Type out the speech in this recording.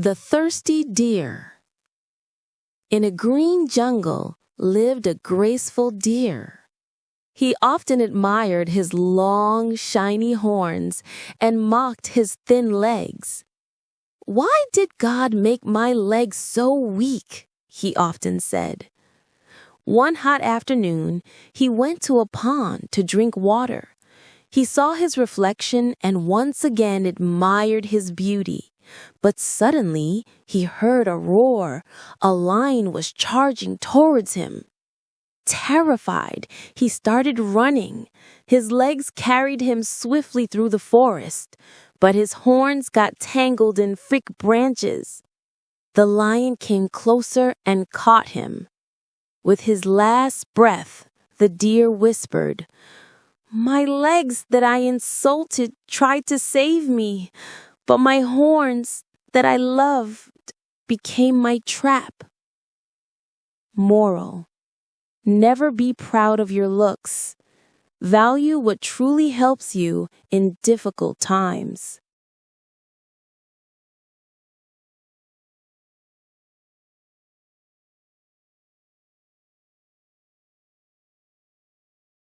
The thirsty deer. In a green jungle lived a graceful deer. He often admired his long, shiny horns and mocked his thin legs. "Why did God make my legs so weak?" he often said. One hot afternoon, he went to a pond to drink water. He saw his reflection and once again admired his beauty. But suddenly, he heard a roar. A lion was charging towards him. Terrified, he started running. His legs carried him swiftly through the forest, but his horns got tangled in thick branches. The lion came closer and caught him. With his last breath, the deer whispered, "My legs that I insulted tried to save me, but my horns that I loved became my trap." Moral: never be proud of your looks. Value what truly helps you in difficult times.